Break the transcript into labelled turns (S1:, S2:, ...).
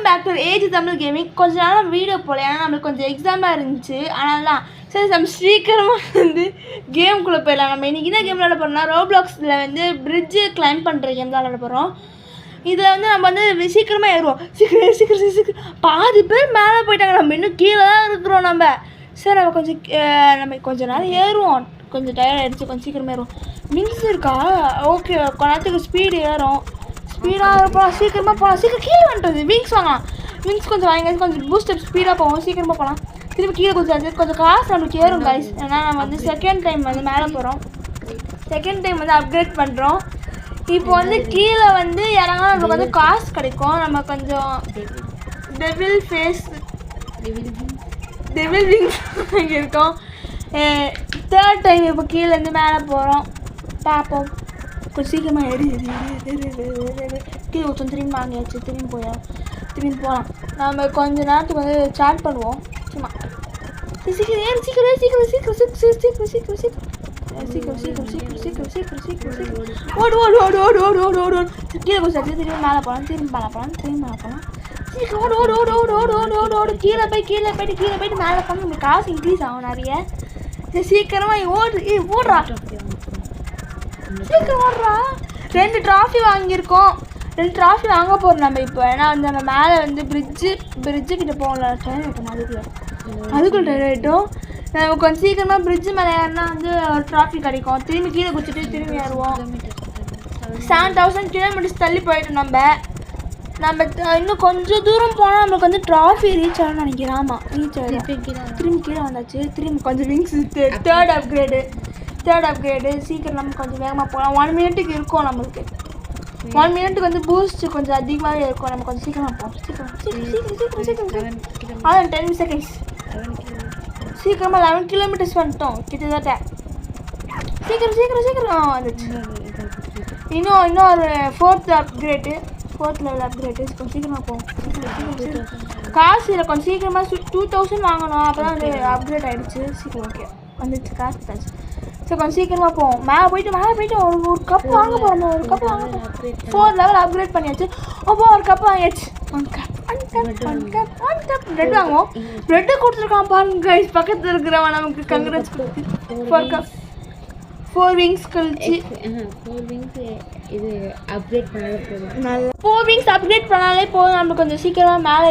S1: Back to age Tamil gaming. கொஞ்ச நாள் video போல, ஏன்னா நம்மளுக்கு கொஞ்சம் எக்ஸாமாக இருந்துச்சு. அதனால தான் சரி நம்ம சீக்கிரமாக வந்து கேம்குள்ளே போயிடலாம். நம்ம இன்றைக்கி என்ன கேம் விளாட போகிறோம்னா, ரோப்ளாக்ஸில் வந்து பிரிட்ஜு கிளைம் பண்ணுற கேம் தான் விளாட போகிறோம். இதில் வந்து நம்ம வந்து சீக்கிரமாக ஏறுவோம். சீக்கிரம் பாதி பேர் மேலே போயிட்டாங்க, நம்ம இன்னும் கீழே தான் இருக்கிறோம். சரி நம்ம கொஞ்சம் நேரம் ஏறுவோம். கொஞ்சம் டயர்ட் ஆகிடுச்சு, கொஞ்சம் சீக்கிரமாக ஏறுவோம். விங்ஸ் இருக்கா? ஓகே, கொஞ்ச நேரத்துக்கு ஸ்பீடு ஏறும். ஸ்பீடாக போகலாம், சீக்கிரமாக போகலாம். சீக்கிரம் கீழே வந்துட்டு விங்ஸ் வாங்கலாம். விங்ஸ் கொஞ்சம் வாங்கி கொஞ்சம் பூஸ்ட் அப் ஸ்பீடாக போவோம், சீக்கிரமாக போகலாம். திரும்பி கீழே கொஞ்சம் காசு நம்மளுக்கு ஏறும் கைஸ். ஏன்னா நம்ம வந்து செகண்ட் டைம் வந்து மேலே போகிறோம். செகண்ட் டைம் வந்து அப்கிரேட் பண்ணுறோம். இப்போ வந்து கீழே வந்து இறங்கினா நம்மளுக்கு வந்து காசு கிடைக்கும். நம்ம கொஞ்சம் டெவில் விங்ஸ் இங்கே இருக்கோம். தேர்ட் டைம் இப்போ கீழேருந்து மேலே போகிறோம். பார்ப்போம். கொஞ்சம் சீக்கிரமாக கீழே கொஞ்சம் திரும்பி வாங்கியாச்சு. திரும்பி போகலாம். நம்ம கொஞ்ச நேரத்துக்கு வந்து சாட் பண்ணுவோம். சும்மா சீக்கிரம் ஓடு. கீழே கொஞ்சம் திரும்பி மேலே போகலாம். ஓடு. கீழே போயிட்டு மேலே போனால் நம்ம காசு இன்க்ரீஸ் ஆகும் நிறைய. சீக்கிரமாக ஓடுறா. சீக்கிரம் ஓடுறா. 2 ட்ராஃபி வாங்கியிருக்கோம். 2 ட்ராஃபி வாங்க போகிறோம் நம்ம இப்போ. ஏன்னா வந்து நம்ம மேலே வந்து பிரிட்ஜு கிட்ட போகல. ட்ரெயின் ஆகிட்டோம் அதுக்குள்ள ட்ரெயின் ஆகிட்டோம். நம்ம கொஞ்சம் சீக்கிரமாக பிரிட்ஜு மேலே ஏறினா வந்து ஒரு ட்ராஃபி கிடைக்கும். திரும்பி கீழே குச்சிட்டு திரும்பி ஏறுவோம். 7000 கிலோமீட்டர்ஸ் தள்ளி போயிட்டோம். நம்ம இன்னும் கொஞ்சம் தூரம் போனால் நம்மளுக்கு வந்து ட்ராஃபி ரீச் ஆகணும்னு நினைக்கிறேன். ஆமாம், ரீச் ஆகிடும். திரும்பி கீழே வந்தாச்சு. திரும்பி கொஞ்சம் விங்ஸ் தேர்ட் அப்கிரேடு. சீக்கிரம் நம்ம கொஞ்சம் வேகமாக போகலாம். 1 மினிட்டுக்கு இருக்கும் நம்மளுக்கு. 1 மினிட்டுக்கு வந்து பூஸ்ட் கொஞ்சம் அதிகமாகவே இருக்கும். நம்ம கொஞ்சம் சீக்கிரமாக போவோம். சீக்கிரம் அதான் 10 செகண்ட்ஸ். சீக்கிரமாக 11 கிலோமீட்டர்ஸ் வந்துட்டோம் கிட்டத்தட்ட. சீக்கிரம் வந்துச்சு. இன்னும் ஒரு 4th லெவல் அப்கிரேடு. கொஞ்சம் சீக்கிரமாக போவோம். காசு இல்லை, கொஞ்சம் சீக்கிரமாக 2000 வாங்கணும். அப்போ தான் வந்து அப்கிரேட் ஆகிடுச்சு. சீக்கிரம் ஓகே வந்துச்சு, காசு தாச்சு. சரி கொஞ்சம் சீக்கிரமாக போவோம். மேலே போயிட்டு ஒரு கப் வாங்க போகிறோம். 4 லெவல் அப்கிரேட் பண்ணியாச்சு. ஒரு கப் வாங்கியாச்சு. ஒன் கப் பிரெட் வாங்குவோம். பிரெட்டு கொடுத்துருக்கான் பாருங்க கைஸ். பக்கத்தில் இருக்கிறவன் நமக்கு கங்க்ராட்ஸ் கொடுத்து 4 விங்ஸ் கழிச்சு
S2: 4 விங்ஸ் இது அப்கிரேட் பண்ணாலே போதும்.
S1: 4 விங்ஸ் அப்கிரேட் பண்ணாலே போதும். நம்ம கொஞ்சம் சீக்கிரமாக மேலே